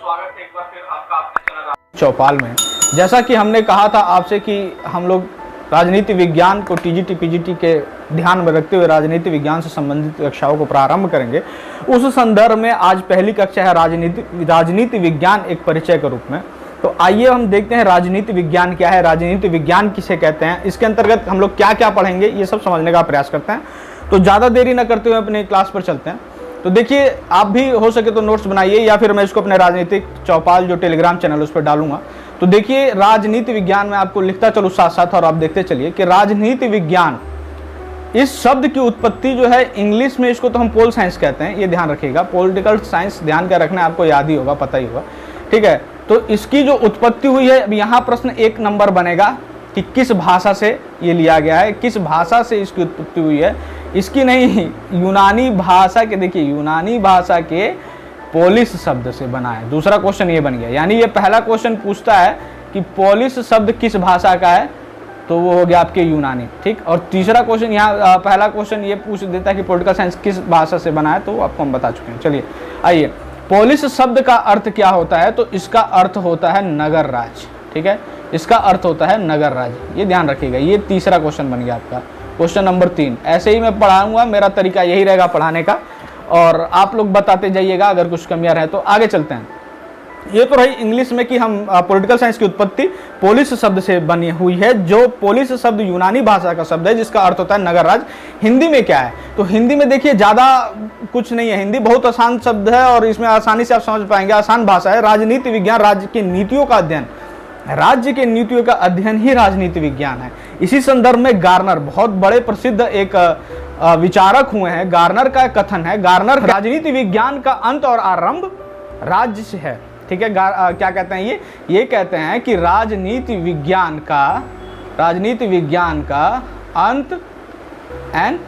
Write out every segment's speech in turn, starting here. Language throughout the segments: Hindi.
स्वागत है एक बार फिर आपका अपने चैनल चौपाल में। जैसा कि हमने कहा था आपसे कि हम लोग राजनीति विज्ञान को टीजीटी पीजीटी के ध्यान में रखते हुए राजनीति विज्ञान से संबंधित कक्षाओं को प्रारंभ करेंगे। उस संदर्भ में आज पहली कक्षा है राजनीति विज्ञान एक परिचय के रूप में। तो आइए हम देखते हैं राजनीति विज्ञान क्या है, राजनीति विज्ञान किसे कहते हैं, इसके अंतर्गत हम लोग क्या क्या पढ़ेंगे, ये सब समझने का प्रयास करते हैं। तो ज़्यादा देरी न करते हुए अपने क्लास पर चलते हैं। तो देखिए, आप भी हो सके तो नोट्स बनाइए या फिर मैं इसको अपने राजनीतिक चौपाल जो टेलीग्राम चैनल उस पर डालूंगा। तो देखिए, राजनीति विज्ञान में आपको लिखता चलूँ साथ साथ और आप देखते चलिए कि राजनीति विज्ञान इस शब्द की उत्पत्ति जो है इंग्लिश में इसको तो हम पोल साइंस कहते हैं, ये ध्यान रखिएगा। पॉलिटिकल साइंस ध्यान का रखना, आपको याद ही होगा, पता ही होगा, ठीक है। तो इसकी जो उत्पत्ति हुई है, अब यहाँ प्रश्न 1 नंबर बनेगा कि किस भाषा से ये लिया गया है, किस भाषा से इसकी उत्पत्ति हुई है। इसकी नहीं, यूनानी भाषा के, देखिए यूनानी भाषा के पोलिस शब्द से बना है। दूसरा क्वेश्चन ये बन गया, यानी ये पहला क्वेश्चन पूछता है कि पोलिस शब्द किस भाषा का है, तो वो हो गया आपके यूनानी, ठीक। और तीसरा क्वेश्चन यहाँ पहला क्वेश्चन ये पूछ देता है कि पॉलिटिकल साइंस किस भाषा से बना है, तो आपको हम बता चुके हैं। चलिए आइए, पोलिस शब्द का अर्थ क्या होता है, तो इसका अर्थ होता है नगर राज्य, ठीक है। इसका अर्थ होता है नगर राज्य, ये ध्यान रखिएगा। ये तीसरा क्वेश्चन बन गया आपका, क्वेश्चन नंबर 3। ऐसे ही मैं पढ़ाऊंगा, मेरा तरीका यही रहेगा पढ़ाने का, और आप लोग बताते जाइएगा अगर कुछ कमियां रहे तो। आगे चलते हैं। ये तो रही इंग्लिश में कि हम पॉलिटिकल साइंस की उत्पत्ति पोलिस शब्द से बनी हुई है, जो पोलिस शब्द यूनानी भाषा का शब्द है जिसका अर्थ होता है नगर राज्य। हिंदी में क्या है, तो हिंदी में देखिए ज़्यादा कुछ नहीं है, हिंदी बहुत आसान शब्द है और इसमें आसानी से आप समझ पाएंगे, आसान भाषा है। राजनीति विज्ञान राज्य की नीतियों का अध्ययन, राज्य के नीतियों का अध्ययन ही राजनीति विज्ञान है। इसी संदर्भ में गार्नर, बहुत बड़े प्रसिद्ध एक विचारक हुए हैं, गार्नर का कथन है, गार्नर राजनीति विज्ञान का अंत और आरंभ राज्य से है, ठीक है। क्या कहते हैं ये कहते हैं कि राजनीति विज्ञान का अंत एंड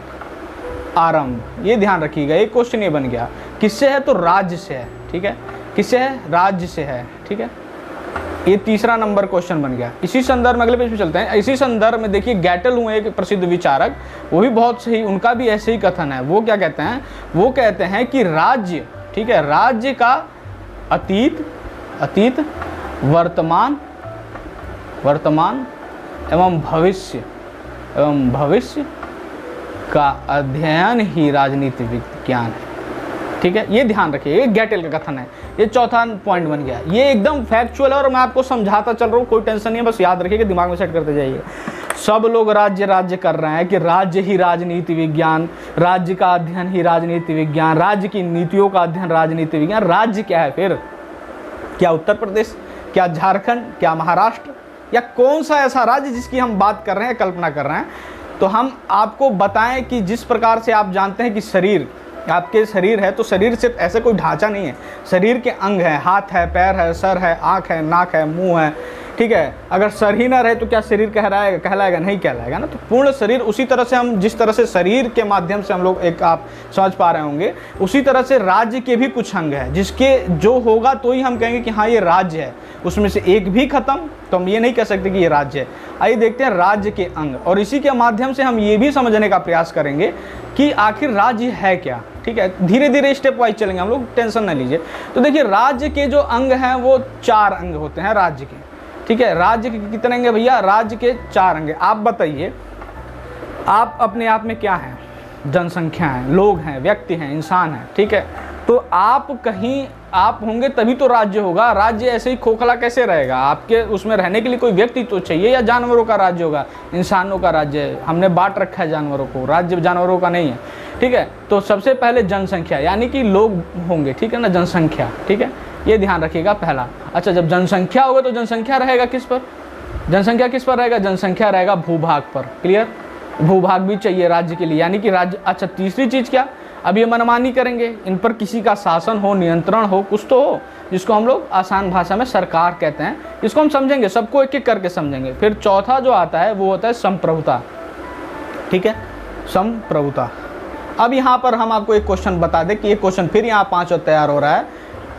आरंभ, ये ध्यान रखिएगा। एक क्वेश्चन ये बन गया, किससे है, तो राज्य से है, ठीक है। किससे है, राज्य से है, ठीक है। ये तीसरा नंबर क्वेश्चन बन गया। इसी संदर्भ में अगले पेज पे चलते हैं। इसी संदर्भ में देखिए, गैटल हुए एक प्रसिद्ध विचारक, वो भी बहुत सही, उनका भी ऐसे ही कथन है। वो क्या कहते हैं, वो कहते हैं कि राज्य, ठीक है, राज्य का अतीत वर्तमान एवं भविष्य का अध्ययन ही राजनीति विज्ञान है, ठीक है। ये ध्यान रखिए, ये गैटल का कथन है। ये चौथा पॉइंट बन गया। ये एकदम फैक्चुअल है और मैं आपको समझाता चल रहा हूँ, कोई टेंशन नहीं है, बस याद रखिए, दिमाग में सेट करते जाइए। सब लोग राज्य कर रहे हैं कि राज्य ही राजनीति विज्ञान, राज्य का अध्ययन ही राजनीति विज्ञान, राज्य की नीतियों का अध्ययन राजनीति विज्ञान। राज्य क्या है फिर, क्या उत्तर प्रदेश, क्या झारखंड, क्या महाराष्ट्र, या कौन सा ऐसा राज्य जिसकी हम बात कर रहे हैं, कल्पना कर रहे हैं। तो हम आपको बताएं कि जिस प्रकार से आप जानते हैं कि शरीर, आपके शरीर है, तो शरीर सिर्फ ऐसे कोई ढांचा नहीं है, शरीर के अंग है, हाथ है, पैर है, सर है, आँख है, नाक है, मुंह है, ठीक है। अगर सर ही ना रहे तो क्या शरीर कहलाएगा, नहीं कहलाएगा ना। तो पूर्ण शरीर, उसी तरह से हम जिस तरह से शरीर के माध्यम से हम लोग एक आप समझ पा रहे होंगे, उसी तरह से राज्य के भी कुछ अंग है, जिसके जो होगा तो ही हम कहेंगे कि हाँ ये राज्य है। उसमें से एक भी खत्म तो हम ये नहीं कह सकते कि ये राज्य है। आइए देखते हैं राज्य के अंग, और इसी के माध्यम से हम ये भी समझने का प्रयास करेंगे कि आखिर राज्य है क्या, ठीक है। धीरे धीरे स्टेप वाइज चलेंगे हम लोग, टेंशन न लीजिए। तो देखिए, राज्य के जो अंग हैं वो 4 अंग होते हैं राज्य के, ठीक है। राज्य के कितने अंग हैं भैया, राज्य के 4 अंग हैं। आप बताइए, आप अपने आप में क्या हैं, जनसंख्या है, लोग हैं, व्यक्ति हैं, इंसान है, ठीक है। तो आप कहीं आप होंगे तभी तो राज्य होगा। राज्य ऐसे ही खोखला कैसे रहेगा, आपके उसमें रहने के लिए कोई व्यक्ति तो चाहिए, या जानवरों का राज्य होगा, इंसानों का राज्य है, हमने बांट रखा है जानवरों को, राज्य जानवरों का नहीं है, ठीक है। तो सबसे पहले जनसंख्या, यानी कि लोग होंगे, ठीक है ना, जनसंख्या, ठीक है, ये ध्यान रखिएगा पहला। अच्छा, जब जनसंख्या होगा तो जनसंख्या रहेगा किस पर, जनसंख्या किस पर रहेगा, जनसंख्या रहेगा भूभाग पर, क्लियर। भूभाग भी चाहिए राज्य के लिए, यानी कि राज्य। अच्छा, तीसरी चीज़ क्या, अब ये मनमानी करेंगे, इन पर किसी का शासन हो, नियंत्रण हो, कुछ तो हो, जिसको हम लोग आसान भाषा में सरकार कहते हैं। इसको हम समझेंगे, सबको एक एक करके समझेंगे। फिर चौथा जो आता है वो होता है संप्रभुता, ठीक है, संप्रभुता। अब यहाँ पर हम आपको एक क्वेश्चन बता दें कि ये क्वेश्चन फिर यहाँ 5वां तैयार हो रहा है,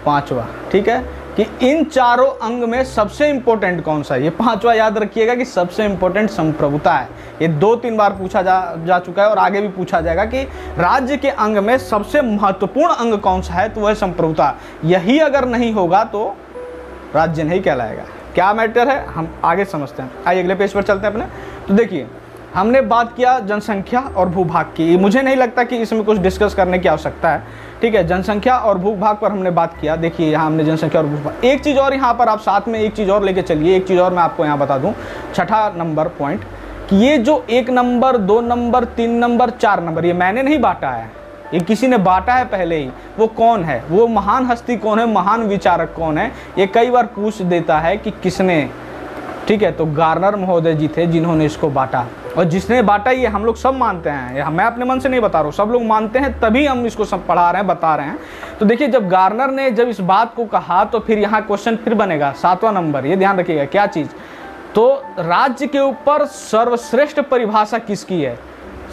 5वां, ठीक है। कि इन चारों अंग में सबसे इंपॉर्टेंट कौन सा है। ये पांचवा याद रखिएगा कि सबसे इंपॉर्टेंट संप्रभुता है। ये 2-3 बार पूछा जा चुका है और आगे भी पूछा जाएगा कि राज्य के अंग में सबसे महत्वपूर्ण अंग कौन सा है, तो वह संप्रभुता। यही अगर नहीं होगा तो राज्य नहीं कहलाएगा। क्या मैटर है हम आगे समझते हैं। आइए अगले पेज पर चलते हैं अपने। तो देखिए हमने बात किया जनसंख्या और भूभाग की। मुझे नहीं लगता कि इसमें कुछ डिस्कस करने की आवश्यकता है, ठीक है। जनसंख्या और भूभाग पर हमने बात किया। देखिए यहाँ हमने जनसंख्या और भूभाग, एक चीज़ और यहाँ पर आप साथ में एक चीज़ और लेके चलिए। एक चीज़ और मैं आपको यहाँ बता दूँ, छठा नंबर पॉइंट, कि ये जो 1 नंबर 2 नंबर 3 नंबर 4 नंबर, ये मैंने नहीं बांटा है, ये किसी ने बांटा है पहले ही। वो कौन है, वो महान हस्ती कौन है, महान विचारक कौन है, ये कई बार पूछ देता है कि किसने, ठीक है। तो गार्नर महोदय जी थे जिन्होंने इसको बांटा, और जिसने बांटा ये हम लोग सब मानते हैं। मैं अपने मन से नहीं बता रहा हूँ, सब लोग मानते हैं, तभी हम इसको सब पढ़ा रहे हैं, बता रहे हैं। तो देखिए जब गार्नर ने जब इस बात को कहा तो फिर यहाँ क्वेश्चन फिर बनेगा 7वां नंबर, ये ध्यान रखिएगा क्या चीज़। तो राज्य के ऊपर सर्वश्रेष्ठ परिभाषा किसकी है,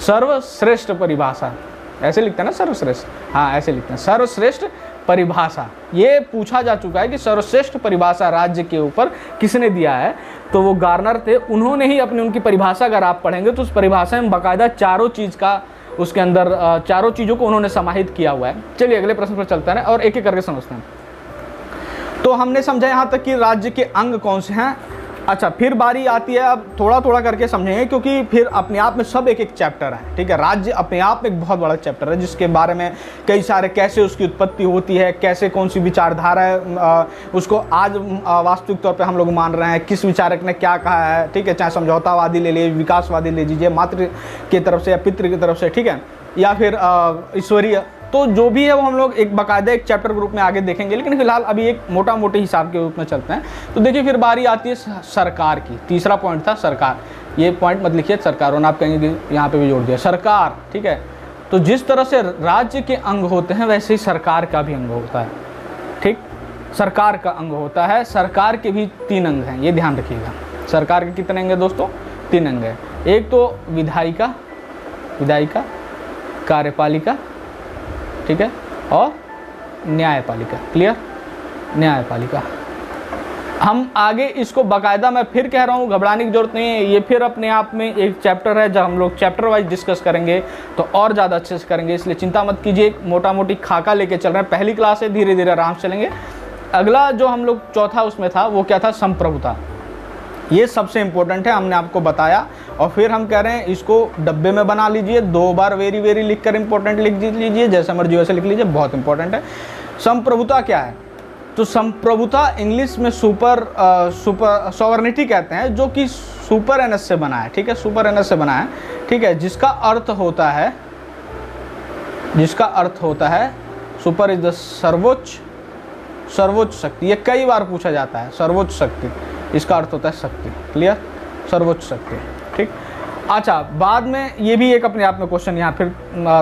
सर्वश्रेष्ठ परिभाषा, ऐसे लिखते हैं ना सर्वश्रेष्ठ, हाँ ऐसे लिखते हैं सर्वश्रेष्ठ परिभाषा। ये पूछा जा चुका है कि सर्वश्रेष्ठ परिभाषा राज्य के ऊपर किसने दिया है, तो वो गार्नर थे। उन्होंने ही अपनी उनकी परिभाषा अगर आप पढ़ेंगे तो उस परिभाषा में बाकायदा चारों चीज़ का, उसके अंदर चारों चीज़ों को उन्होंने समाहित किया हुआ है। चलिए अगले प्रश्न पर चलते हैं और एक एक करके समझते हैं। तो हमने समझा यहाँ तक कि राज्य के अंग कौन से हैं। अच्छा फिर बारी आती है, अब थोड़ा थोड़ा करके समझेंगे क्योंकि फिर अपने आप में सब एक एक चैप्टर है, ठीक है। राज्य अपने आप में एक बहुत बड़ा चैप्टर है जिसके बारे में कई सारे, कैसे उसकी उत्पत्ति होती है, कैसे कौन सी विचारधारा है, उसको आज वास्तविक तौर पे हम लोग मान रहे हैं, किस विचारक ने क्या कहा है, ठीक है। चाहे समझौतावादी ले लीजिए, विकासवादी ले लीजिए, मातृ की तरफ से या पितृ की तरफ से, ठीक है, या फिर ईश्वरीय, तो जो भी है वो हम लोग एक बाकायदा एक चैप्टर के रूप में आगे देखेंगे। लेकिन फिलहाल अभी एक मोटा मोटे हिसाब के रूप में चलते हैं। तो देखिए फिर बारी आती है सरकार की। तीसरा पॉइंट था सरकार, ये पॉइंट मत लिखिए सरकार, और आप कहेंगे यहाँ पे भी जोड़ दिया सरकार, ठीक है। तो जिस तरह से राज्य के अंग होते हैं वैसे ही सरकार का भी अंग होता है, ठीक। सरकार का अंग होता है, सरकार के भी 3 अंग हैं, ये ध्यान रखिएगा। सरकार के कितने अंग हैं दोस्तों, 3 अंग हैं। एक तो विधायिका, कार्यपालिका, ठीक है, और न्यायपालिका। क्लियर, न्यायपालिका। हम आगे इसको बाकायदा, मैं फिर कह रहा हूँ घबराने की जरूरत नहीं है, ये फिर अपने आप में एक चैप्टर है। जब हम लोग चैप्टर वाइज डिस्कस करेंगे तो और ज़्यादा अच्छे से करेंगे, इसलिए चिंता मत कीजिए। मोटा मोटी खाका लेके चल रहे हैं, पहली क्लास है, धीरे धीरे आराम से चलेंगे। अगला जो हम लोग चौथा उसमें था वो क्या था, संप्रभुता। ये सबसे इम्पोर्टेंट है, हमने आपको बताया। और फिर हम कह रहे हैं इसको डब्बे में बना लीजिए, 2 बार वेरी वेरी लिख कर इंपॉर्टेंट लिख लीजिए, जैसे मर्जी वैसे लिख लीजिए, बहुत इंपॉर्टेंट है। संप्रभुता क्या है, तो संप्रभुता इंग्लिश में सुपर सॉवरेनिटी कहते हैं, जो कि सुपर एनएस से बना है, ठीक है, सुपर एनएस से बना है, ठीक है। जिसका अर्थ होता है सुपर इज द सर्वोच्च शक्ति। ये कई बार पूछा जाता है, सर्वोच्च शक्ति, इसका अर्थ होता है शक्ति। क्लियर, सर्वोच्च शक्ति, ठीक। अच्छा बाद में ये भी एक अपने आप में क्वेश्चन यहाँ फिर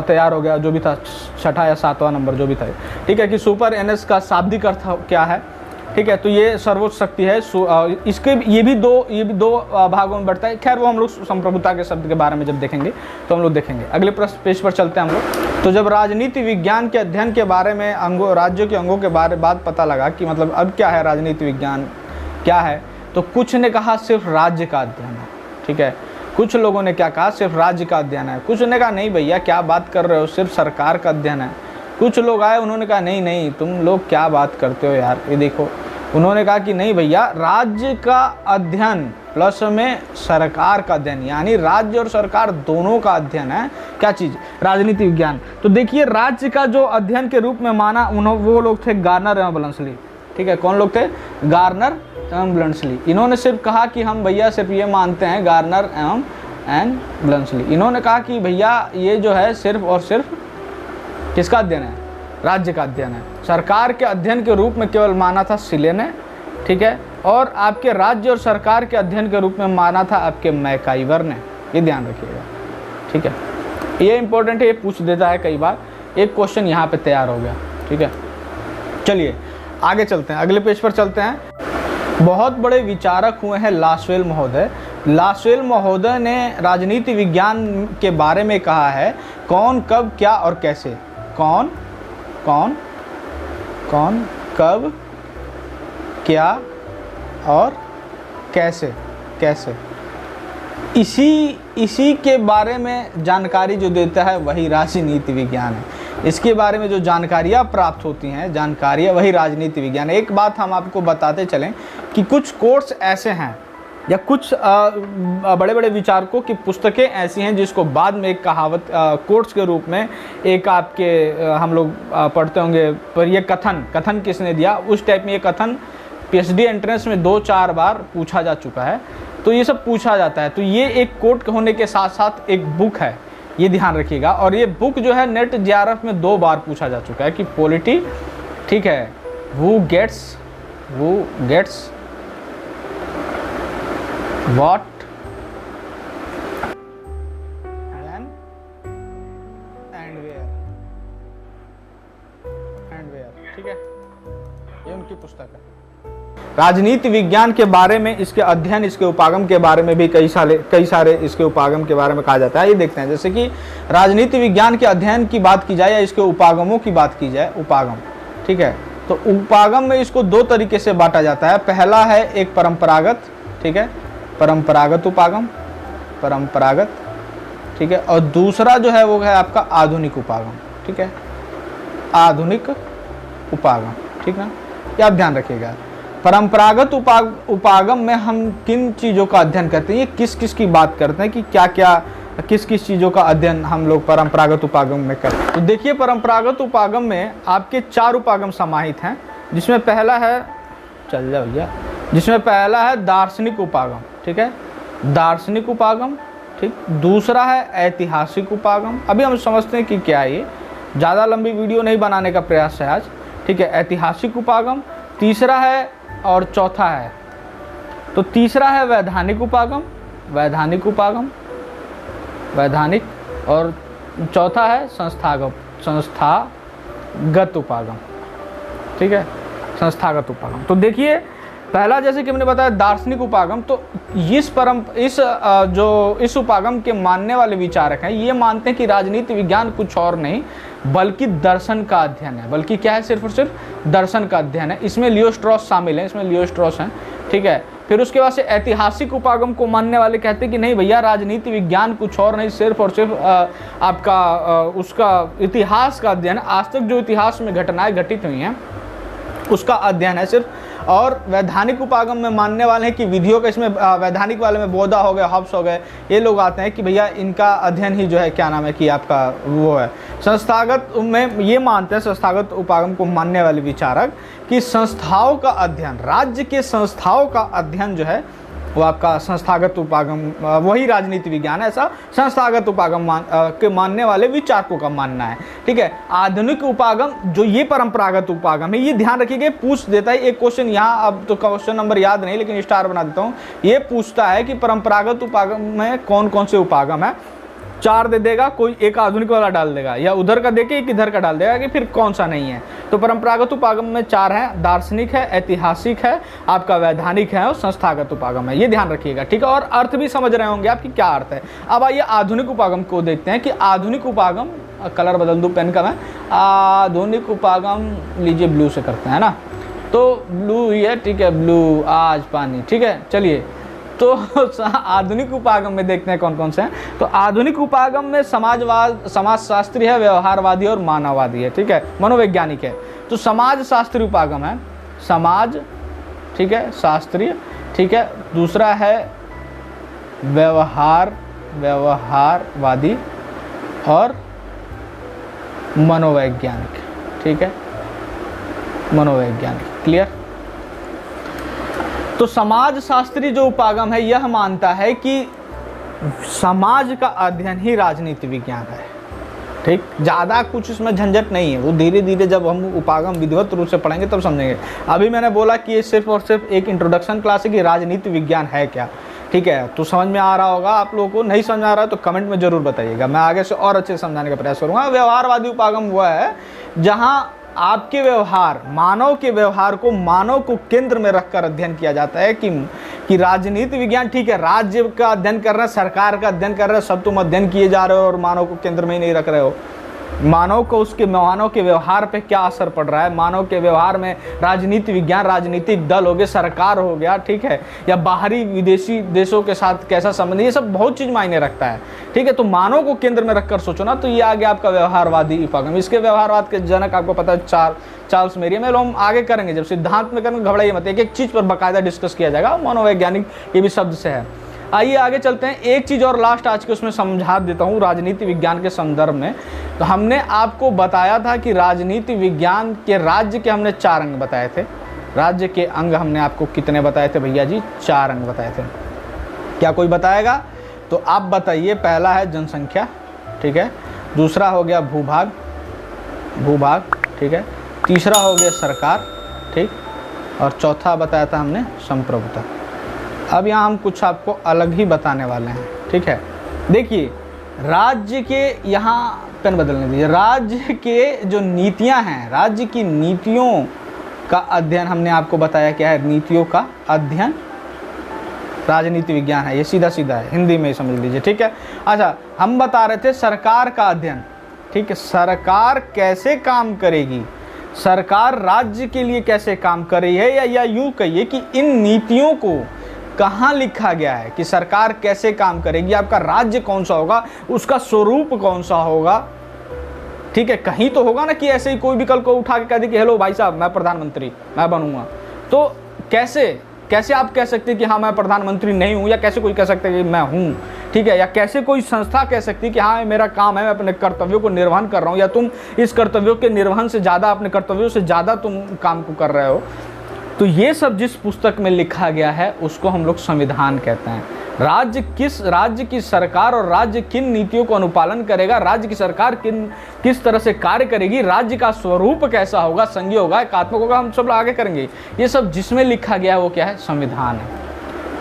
तैयार हो गया, जो भी था 6ठा या 7वां नंबर जो भी था, ठीक है, कि सुपर एनएस का शाब्दिक अर्थ क्या है, ठीक है। तो ये सर्वोच्च शक्ति है। इसके ये भी दो भागों में बढ़ता है। खैर वो हम लोग संप्रभुता के शब्द के बारे में जब देखेंगे तो हम लोग देखेंगे। अगले प्रश्न पेज पर चलते हैं हम लोग। तो जब राजनीति विज्ञान के अध्ययन के बारे में राज्यों के अंगों के बात पता लगा कि मतलब अब क्या है, राजनीति विज्ञान क्या है, तो कुछ ने कहा सिर्फ राज्य का अध्ययन है, ठीक है। कुछ लोगों ने क्या कहा, सिर्फ राज्य का अध्ययन है। कुछ ने कहा नहीं भैया क्या बात कर रहे हो, सिर्फ सरकार का अध्ययन है। कुछ लोग आए, उन्होंने कहा नहीं तुम लोग क्या बात करते हो यार, ये देखो। उन्होंने कहा कि नहीं भैया, राज्य का अध्ययन प्लस में सरकार का अध्ययन, यानी राज्य और सरकार दोनों का अध्ययन है। क्या चीज़, राजनीति विज्ञान। तो देखिए राज्य का जो अध्ययन के रूप में माना वो लोग थे गार्नर एवं ब्लंसली, ठीक है। कौन लोग थे, गार्नर एवं ब्लंसली। इन्होंने सिर्फ कहा कि हम भैया सिर्फ ये मानते हैं, गार्नर एवं ब्लंसली। इन्होंने कहा कि भैया ये जो है सिर्फ और सिर्फ किसका अध्ययन है, राज्य का अध्ययन है। सरकार के अध्ययन के रूप में केवल माना था सिले ने, ठीक है। और आपके राज्य और सरकार के अध्ययन के रूप में माना था आपके मैकाइवर ने। ये ध्यान रखिएगा, ठीक है। ये इंपॉर्टेंट है, ये पूछ देता है कई बार। एक क्वेश्चन यहाँ पे तैयार हो गया, ठीक है। चलिए आगे चलते हैं, अगले पेज पर चलते हैं। बहुत बड़े विचारक हुए हैं लास्वेल महोदय। लास्वेल महोदय ने राजनीति विज्ञान के बारे में कहा है कौन, कब, क्या और कैसे। कौन कब, क्या और कैसे, कैसे इसी के बारे में जानकारी जो देता है वही राजनीति विज्ञान है। इसके बारे में जो जानकारियाँ प्राप्त होती हैं, जानकारियाँ, वही राजनीति विज्ञान है। एक बात हम आपको बताते चलें कि कुछ कोर्स ऐसे हैं या कुछ बड़े बड़े विचारकों की पुस्तकें ऐसी हैं जिसको बाद में एक कहावत कोर्स के रूप में एक आपके हम लोग पढ़ते होंगे, पर ये कथन किसने दिया, उस टाइप में ये कथन PhD एंट्रेंस में 2-4 बार पूछा जा चुका है। तो ये सब पूछा जाता है। तो ये एक कोट होने के साथ साथ एक बुक है, ये ध्यान रखिएगा। और ये बुक जो है नेट JRF में 2 बार पूछा जा चुका है कि पॉलिटी, ठीक है, who gets what when and where, ठीक है, ये उनकी पुस्तक है। राजनीति विज्ञान के बारे में, इसके अध्ययन, इसके उपागम के बारे में भी कई सारे इसके उपागम के बारे में कहा जाता है। ये देखते हैं, जैसे कि राजनीति विज्ञान के अध्ययन की बात की जाए या इसके उपागमों की बात की जाए, उपागम, ठीक है, तो उपागम में इसको 2 तरीके से बांटा जाता है। पहला है एक परंपरागत, ठीक है, परंपरागत उपागम, परंपरागत, ठीक है, और दूसरा जो है वो है आपका आधुनिक उपागम, ठीक है, आधुनिक उपागम, ठीक ना, ये आप ध्यान रखिएगा। परंपरागत उपागम में हम किन चीज़ों का अध्ययन करते हैं, ये किस किस की बात करते हैं कि क्या क्या किस किस चीज़ों का अध्ययन हम लोग परंपरागत उपागम में करते हैं। तो देखिए, परंपरागत उपागम में आपके 4 उपागम समाहित हैं, जिसमें पहला है, चल जाओ भैया, जिसमें पहला है दार्शनिक उपागम, ठीक है, दार्शनिक उपागम, ठीक। दूसरा है ऐतिहासिक उपागम। अभी हम समझते हैं कि क्या है ये, ज़्यादा लंबी वीडियो नहीं बनाने का प्रयास है आज, ठीक है। ऐतिहासिक उपागम तीसरा है और चौथा है, तो तीसरा है वैधानिक उपागम, वैधानिक उपागम, वैधानिक, और चौथा है संस्थागत उपागम, ठीक है, संस्थागत उपागम। तो देखिए, पहला जैसे कि हमने बताया दार्शनिक उपागम, तो इस उपागम के मानने वाले विचारक हैं, ये मानते हैं कि राजनीति विज्ञान कुछ और नहीं बल्कि दर्शन का अध्ययन है, बल्कि क्या है, सिर्फ और सिर्फ दर्शन का अध्ययन है। इसमें लियो स्ट्रॉस शामिल है, इसमें लियो स्ट्रॉस हैं, ठीक है। फिर उसके बाद से ऐतिहासिक उपागम को मानने वाले कहते हैं कि नहीं भैया, राजनीति विज्ञान कुछ और नहीं, सिर्फ और सिर्फ आपका उसका इतिहास का अध्ययन, आज तक जो इतिहास में घटनाएं घटित हुई हैं उसका अध्ययन है सिर्फ। और वैधानिक उपागम में मानने वाले हैं कि विधियों का, इसमें वैधानिक वाले में बोधा हो गए, हॉब्स हो गए, ये लोग आते हैं कि भैया इनका अध्ययन ही जो है क्या नाम है कि आपका वो है। संस्थागत में ये मानते हैं, संस्थागत उपागम को मानने वाले विचारक, कि संस्थाओं का अध्ययन, राज्य के संस्थाओं का अध्ययन जो है वो आपका संस्थागत उपागम, वही राजनीति विज्ञान है, ऐसा संस्थागत उपागम के मानने वाले विचारकों का मानना है, ठीक है। आधुनिक उपागम जो ये परंपरागत उपागम है, ये ध्यान रखिएगा, पूछ देता है एक क्वेश्चन यहाँ, अब तो क्वेश्चन नंबर याद नहीं लेकिन स्टार बना देता हूँ। ये पूछता है कि परंपरागत उपागम में कौन कौन से उपागम है, 4 दे देगा, कोई एक आधुनिक वाला डाल देगा, या उधर का देके एक इधर का डाल देगा कि फिर कौन सा नहीं है। तो परंपरागत उपागम में 4 हैं, दार्शनिक है, ऐतिहासिक है, आपका वैधानिक है और संस्थागत उपागम है, ये ध्यान रखिएगा, ठीक है। और अर्थ भी समझ रहे होंगे आप कि क्या अर्थ है। अब आइए आधुनिक उपागम को देखते हैं कि आधुनिक उपागम, कलर बदल दूँ पेन का मैं, आधुनिक उपागम लीजिए ब्लू से करते हैं ना, तो ब्लू ही है, ठीक है, ब्लू आज पानी, ठीक है। चलिए, तो आधुनिक उपागम में देखते हैं कौन कौन से हैं। तो आधुनिक उपागम में समाजशास्त्री है, व्यवहारवादी और मानववादी है, ठीक है, मनोवैज्ञानिक है। तो समाज शास्त्री उपागम है, समाज, ठीक है, शास्त्रीय, ठीक है। दूसरा है व्यवहारवादी और मनोवैज्ञानिक, ठीक है, मनोवैज्ञानिक, क्लियर। तो समाज शास्त्री जो उपागम है यह मानता है कि समाज का अध्ययन ही राजनीति विज्ञान है, ठीक। ज़्यादा कुछ इसमें झंझट नहीं है, वो धीरे धीरे जब हम उपागम विधिवत रूप से पढ़ेंगे तब समझेंगे। अभी मैंने बोला कि ये सिर्फ और सिर्फ एक इंट्रोडक्शन क्लास है कि राजनीति विज्ञान है क्या, ठीक है। तो समझ में आ रहा होगा आप लोगों को, नहीं समझ में आ रहा है तो कमेंट में ज़रूर बताइएगा, मैं आगे से और अच्छे से समझाने का प्रयास करूँगा। व्यवहारवादी उपागम वो है जहाँ आपके व्यवहार, मानव के व्यवहार को मानव को केंद्र में रखकर अध्ययन किया जाता है कि राजनीति विज्ञान, ठीक है, राज्य का अध्ययन कर रहे हैं, सरकार का अध्ययन कर रहे हैं, सब तुम अध्ययन किए जा रहे हो और मानव को केंद्र में ही नहीं रख रहे हो, मानव को उसके मानव के व्यवहार पे क्या असर पड़ रहा है, मानव के व्यवहार में राजनीति विज्ञान, राजनीतिक दल हो गए, सरकार हो गया, ठीक है, या बाहरी विदेशी देशों के साथ कैसा संबंध, ये सब बहुत चीज़ मायने रखता है, ठीक है। तो मानव को केंद्र में रखकर सोचो ना, तो ये आ गया आपका व्यवहारवादी उपागम। इसके व्यवहारवाद के जनक आपको पता है चार्ल्स मेरियम है। हम आगे करेंगे, जब सिद्धांत में करेंगे, घबराइए मत, एक एक चीज़ पर बाकायदा डिस्कस किया जाएगा, मनोवैज्ञानिक ये भी शब्द से है। आइए आगे चलते हैं। एक चीज़ और लास्ट आज के उसमें समझा देता हूँ राजनीति विज्ञान के संदर्भ में। तो हमने आपको बताया था कि राजनीति विज्ञान के राज्य के हमने 4 अंग बताए थे। राज्य के अंग हमने आपको कितने बताए थे भैया जी? 4 अंग बताए थे। क्या कोई बताएगा? तो आप बताइए। पहला है जनसंख्या, ठीक है। दूसरा हो गया भूभाग, ठीक है। तीसरा हो गया सरकार, ठीक। और चौथा बताया था हमने संप्रभुता। अब यहाँ हम कुछ आपको अलग ही बताने वाले हैं, ठीक है। देखिए, राज्य के, यहाँ पेन बदलने दीजिए, राज्य के जो नीतियाँ हैं, राज्य की नीतियों का अध्ययन हमने आपको बताया क्या है? नीतियों का अध्ययन राजनीति विज्ञान है। ये सीधा सीधा है, हिंदी में ही समझ लीजिए, ठीक है। अच्छा, हम बता रहे थे सरकार का अध्ययन, ठीक है। सरकार कैसे काम करेगी, सरकार राज्य के लिए कैसे काम कर रही है, या यूँ कहिए कि इन नीतियों को कहाँ लिखा गया है कि सरकार कैसे काम करेगी, आपका राज्य कौन सा होगा, उसका स्वरूप कौन सा होगा, ठीक है। कहीं तो होगा ना कि ऐसे ही कोई भी कल को उठा के कह दे कि हेलो भाई साहब मैं प्रधानमंत्री मैं बनूंगा, तो कैसे आप कह सकते हैं कि हाँ मैं प्रधानमंत्री नहीं हूँ, या कैसे कोई कह सकते हैं कि मैं हूँ, ठीक है। या कैसे कोई संस्था कह सकती है कि हाँ मेरा काम है, मैं अपने कर्तव्यों को निर्वहन कर रहा हूँ, या तुम इस कर्तव्यों के निर्वहन से ज़्यादा, अपने कर्तव्यों से ज़्यादा तुम काम को कर रहे हो। तो ये सब जिस पुस्तक में लिखा गया है उसको हम लोग संविधान कहते हैं। राज्य की सरकार और राज्य किन नीतियों को अनुपालन करेगा, राज्य की सरकार किस तरह से कार्य करेगी, राज्य का स्वरूप कैसा होगा, संघीय होगा, एकात्मक होगा, हम सब आगे करेंगे। ये सब जिसमें लिखा गया है वो क्या है? संविधान है।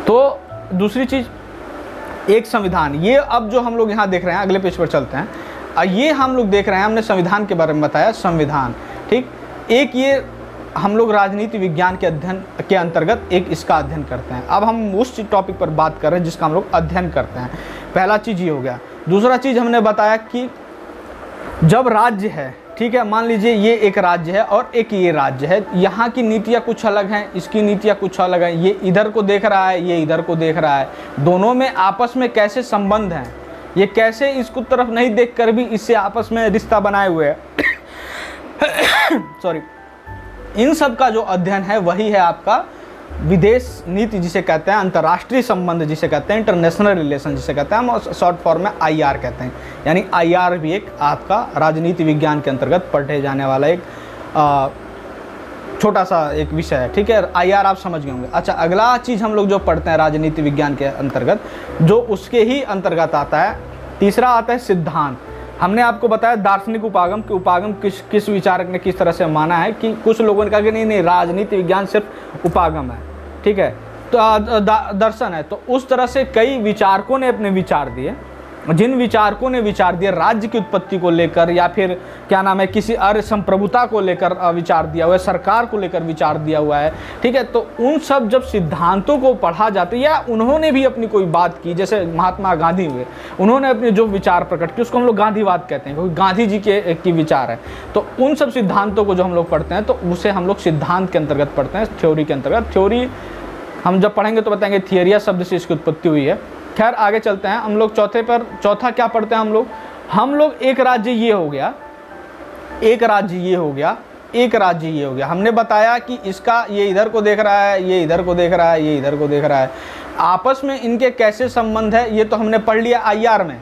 तो दूसरी चीज़, एक संविधान, ये अब जो हम लोग यहाँ देख रहे हैं, अगले पेज पर चलते हैं। ये हम लोग देख रहे हैं, हमने संविधान के बारे में बताया, संविधान, ठीक। एक ये हम लोग राजनीति विज्ञान के अध्ययन के अंतर्गत एक इसका अध्ययन करते हैं। अब हम उस टॉपिक पर बात कर रहे हैं जिसका हम लोग अध्ययन करते हैं। पहला चीज़ ये हो गया। दूसरा चीज़ हमने बताया कि जब राज्य है, ठीक है, मान लीजिए ये एक राज्य है और एक ये राज्य है, यहाँ की नीतियाँ कुछ अलग हैं, इसकी नीतियाँ कुछ अलग हैं, ये इधर को देख रहा है, ये इधर को देख रहा है, दोनों में आपस में कैसे संबंध हैं, ये कैसे इसको तरफ नहीं देख कर भी इससे आपस में रिश्ता बनाए हुए है सॉरी, इन सब का जो अध्ययन है वही है आपका विदेश नीति जिसे कहते हैं, अंतर्राष्ट्रीय संबंध जिसे कहते हैं, इंटरनेशनल रिलेशन जिसे कहते हैं, हम शॉर्ट फॉर्म में IR कहते हैं। यानी IR भी एक आपका राजनीति विज्ञान के अंतर्गत पढ़े जाने वाला एक छोटा सा एक विषय है, ठीक है। IR आप समझ गए होंगे। अच्छा, अगला चीज़ हम लोग जो पढ़ते हैं राजनीति विज्ञान के अंतर्गत, जो उसके ही अंतर्गत आता है, तीसरा आता है सिद्धांत। हमने आपको बताया दार्शनिक उपागम कि उपागम किस विचारक ने किस तरह से माना है, कि कुछ लोगों ने कहा कि नहीं राजनीति विज्ञान सिर्फ उपागम है, ठीक है, तो दर्शन है। तो उस तरह से कई विचारकों ने अपने विचार दिए, जिन विचारकों ने विचार दिया राज्य की उत्पत्ति को लेकर, या फिर क्या नाम है किसी अर्य संप्रभुता को लेकर विचार दिया हुआ है, सरकार को लेकर विचार दिया हुआ है, ठीक है। तो उन सब जब सिद्धांतों को पढ़ा जाता है, या उन्होंने भी अपनी कोई बात की, जैसे महात्मा गांधी हुए, उन्होंने अपने जो विचार प्रकट किए उसको हम लोग गांधीवाद कहते हैं, क्योंकि गांधी जी के विचार है। तो उन सब सिद्धांतों को जो हम लोग पढ़ते हैं तो उसे हम लोग सिद्धांत के अंतर्गत पढ़ते हैं, थ्योरी के अंतर्गत। थ्योरी हम जब पढ़ेंगे तो बताएंगे थियरिया शब्द से इसकी उत्पत्ति हुई है। खैर आगे चलते हैं। हम लोग चौथा क्या पढ़ते हैं हम लोग एक राज्य ये हो गया, एक राज्य ये हो गया, एक राज्य ये हो गया। हमने बताया कि इसका ये इधर को देख रहा है, ये इधर को देख रहा है, ये इधर को देख रहा है, आपस में इनके कैसे संबंध है ये तो हमने पढ़ लिया IR में।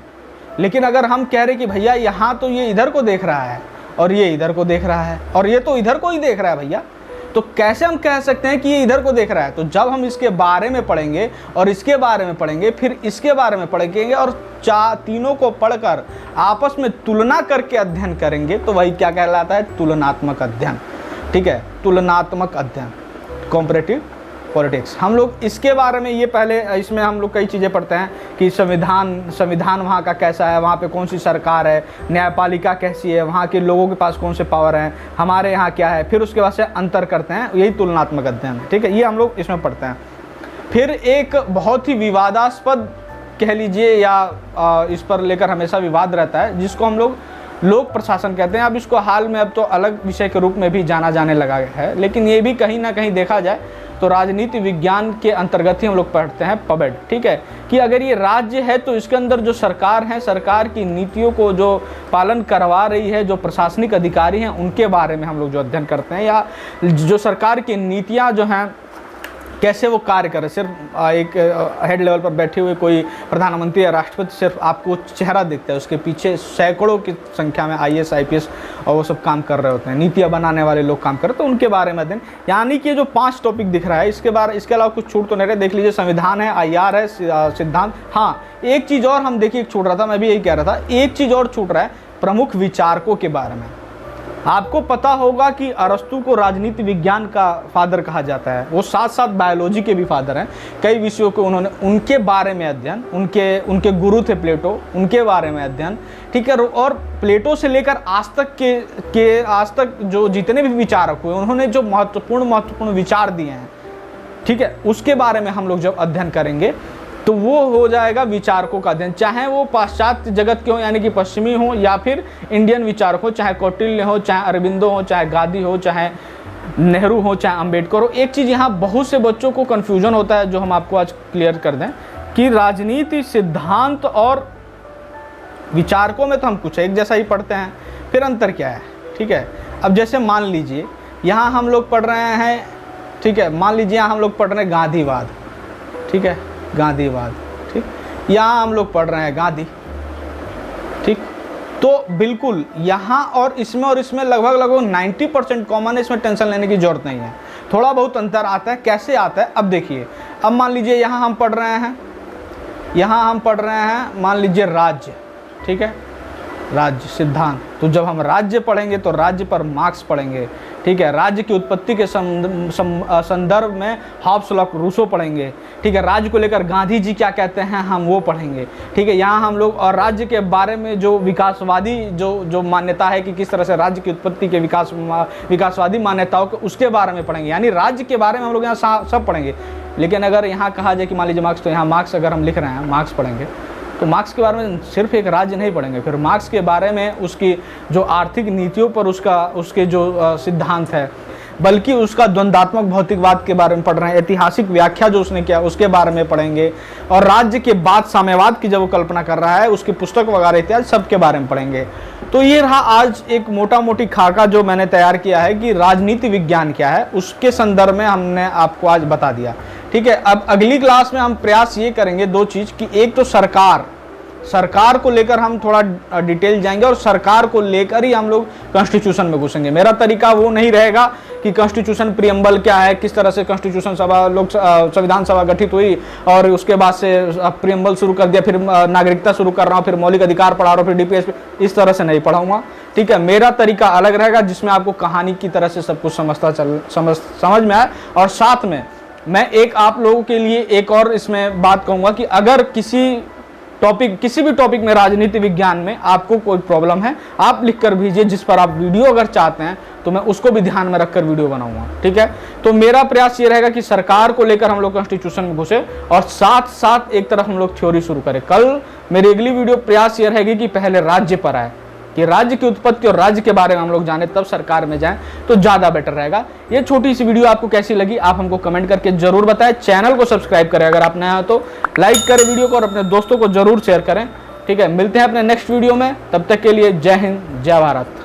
लेकिन अगर हम कह रहे कि भैया यहाँ तो ये इधर को देख रहा है और ये इधर को देख रहा है और ये तो इधर को ही देख रहा है भैया, तो कैसे हम कह सकते हैं कि ये इधर को देख रहा है? तो जब हम इसके बारे में पढ़ेंगे और इसके बारे में पढ़ेंगे, फिर इसके बारे में पढ़ेंगे और तीनों को पढ़कर आपस में तुलना करके अध्ययन करेंगे, तो वही क्या कहलाता है? तुलनात्मक अध्ययन, ठीक है, तुलनात्मक अध्ययन, कॉम्परेटिव पॉलिटिक्स। हम लोग इसके बारे में ये पहले इसमें हम लोग कई चीज़ें पढ़ते हैं कि संविधान वहाँ का कैसा है, वहाँ पे कौन सी सरकार है, न्यायपालिका कैसी है, वहाँ के लोगों के पास कौन से पावर हैं, हमारे यहाँ क्या है, फिर उसके बाद से अंतर करते हैं, यही तुलनात्मक अध्ययन, ठीक है, ये हम लोग इसमें पढ़ते हैं। फिर एक बहुत ही विवादास्पद कह लीजिए या इस पर लेकर हमेशा विवाद रहता है, जिसको हम लोग लोक प्रशासन कहते हैं। अब इसको हाल में अब तो अलग विषय के रूप में भी जाना जाने लगा है, लेकिन ये भी कहीं ना कहीं देखा जाए तो राजनीति विज्ञान के अंतर्गत ही हम लोग पढ़ते हैं पबेड, ठीक है, कि अगर ये राज्य है तो इसके अंदर जो सरकार है, सरकार की नीतियों को जो पालन करवा रही है, जो प्रशासनिक अधिकारी हैं उनके बारे में हम लोग जो अध्ययन करते हैं, या जो सरकार की नीतियाँ जो हैं कैसे वो कार्य करे। सिर्फ एक हेड लेवल पर बैठे हुए कोई प्रधानमंत्री या राष्ट्रपति सिर्फ आपको चेहरा दिखता है, उसके पीछे सैकड़ों की संख्या में IAS IPS और वो सब काम कर रहे होते हैं, नीतियाँ बनाने वाले लोग काम कर रहे हैं, तो उनके बारे में अध्ययन। यानी कि जो 5 टॉपिक दिख रहा है इसके अलावा कुछ छूट तो नहीं रहे। देख लीजिए, संविधान है, IR है, सिद्धांत। हाँ, एक चीज़ और हम देखिए छूट रहा था, मैं भी यही कह रहा था, एक चीज़ और छूट रहा है, प्रमुख विचारकों के बारे में। आपको पता होगा कि अरस्तु को राजनीति विज्ञान का फादर कहा जाता है, वो साथ साथ बायोलॉजी के भी फादर हैं। कई विषयों को उन्होंने उनके बारे में अध्ययन, उनके गुरु थे प्लेटो, उनके बारे में अध्ययन, ठीक है। और प्लेटो से लेकर आज तक जो जितने भी विचारक हुए उन्होंने जो महत्वपूर्ण विचार दिए हैं, ठीक है, उसके बारे में हम लोग जब अध्ययन करेंगे तो वो हो जाएगा विचारकों का अध्ययन, चाहे वो पाश्चात्य जगत के हो यानी कि पश्चिमी हो, या फिर इंडियन विचारक हो, चाहे कौटिल्य हो, चाहे अरबिंदो हो, चाहे गांधी हो, चाहे नेहरू हो, चाहे अंबेडकर हो। एक चीज़ यहाँ बहुत से बच्चों को कन्फ्यूजन होता है, जो हम आपको आज क्लियर कर दें कि राजनीति सिद्धांत और विचारकों में तो हम कुछ एक जैसा ही पढ़ते हैं, फिर अंतर क्या है, ठीक है। अब जैसे मान लीजिए यहाँ हम लोग पढ़ रहे हैं, ठीक है, मान लीजिए यहाँ हम लोग पढ़ रहे हैं गांधीवाद, ठीक है, गांधीवाद, ठीक, यहाँ हम लोग पढ़ रहे हैं गांधी, ठीक। तो बिल्कुल यहाँ और इसमें लगभग 90% कॉमन है, इसमें टेंशन लेने की जरूरत नहीं है। थोड़ा बहुत अंतर आता है, कैसे आता है अब देखिए। अब मान लीजिए यहाँ हम पढ़ रहे हैं, मान लीजिए राज्य, ठीक है, राज्य सिद्धांत। तो जब हम राज्य पढ़ेंगे तो राज्य पर मार्क्स पढ़ेंगे, ठीक है। राज्य की उत्पत्ति के संदर्भ में हॉब्स लॉक रूसो पढ़ेंगे, ठीक है। राज्य को लेकर गांधी जी क्या कहते हैं हम वो पढ़ेंगे, ठीक है। यहाँ हम लोग और राज्य के बारे में जो विकासवादी जो मान्यता है कि किस तरह से राज्य की उत्पत्ति के विकासवादी मान्यताओं के उसके बारे में पढ़ेंगे, यानी राज्य के बारे में हम लोग यहाँ सब पढ़ेंगे। लेकिन अगर यहाँ कहा जाए कि मान लीजिए मार्क्स, तो यहाँ मार्क्स अगर हम लिख रहे हैं, मार्क्स पढ़ेंगे तो मार्क्स के बारे में सिर्फ एक राज्य नहीं पढ़ेंगे, फिर मार्क्स के बारे में उसकी जो आर्थिक नीतियों पर उसके जो सिद्धांत है, बल्कि उसका द्वंद्वात्मक भौतिकवाद के बारे में पढ़ रहे हैं, ऐतिहासिक व्याख्या जो उसने किया उसके बारे में पढ़ेंगे, और राज्य के बाद साम्यवाद की जब वो कल्पना कर रहा है उसकी पुस्तक वगैरह इत्यादि सब के बारे में पढ़ेंगे। तो ये रहा आज एक मोटा मोटी खाका जो मैंने तैयार किया है कि राजनीति विज्ञान क्या है, उसके संदर्भ में हमने आपको आज बता दिया, ठीक है। अब अगली क्लास में हम प्रयास ये करेंगे 2 चीज़ कि एक तो सरकार को लेकर हम थोड़ा डिटेल जाएंगे, और सरकार को लेकर ही हम लोग कॉन्स्टिट्यूशन में घुसेंगे। मेरा तरीका वो नहीं रहेगा कि कॉन्स्टिट्यूशन प्रियम्बल क्या है, किस तरह से कॉन्स्टिट्यूशन संविधान सभा गठित हुई और उसके बाद से प्रियम्बल शुरू कर दिया, फिर नागरिकता शुरू कर रहा हूँ, फिर मौलिक अधिकार पढ़ा रहा हूँ, फिर DPS, इस तरह से नहीं पढ़ाऊंगा, ठीक है। मेरा तरीका अलग रहेगा जिसमें आपको कहानी की तरह से सब कुछ समझ में आए। और साथ में मैं एक आप लोगों के लिए एक और इसमें बात कहूँगा कि अगर किसी भी टॉपिक में राजनीति विज्ञान में आपको कोई प्रॉब्लम है, आप लिख कर भेजिए, जिस पर आप वीडियो अगर चाहते हैं तो मैं उसको भी ध्यान में रखकर वीडियो बनाऊंगा, ठीक है। तो मेरा प्रयास ये रहेगा कि सरकार को लेकर हम लोग कॉन्स्टिट्यूशन में घुसे और साथ साथ एक तरफ हम लोग थ्योरी शुरू करें। कल मेरी अगली वीडियो प्रयास ये रहेगी कि पहले राज्य पर आए, कि राज्य की उत्पत्ति और राज्य के बारे में हम लोग जाने, तब सरकार में जाएं तो ज़्यादा बेटर रहेगा। ये छोटी सी वीडियो आपको कैसी लगी आप हमको कमेंट करके जरूर बताएं। चैनल को सब्सक्राइब करें अगर आप नए हैं तो, लाइक करें वीडियो को और अपने दोस्तों को जरूर शेयर करें, ठीक है। मिलते हैं अपने नेक्स्ट वीडियो में, तब तक के लिए जय हिंद, जय भारत।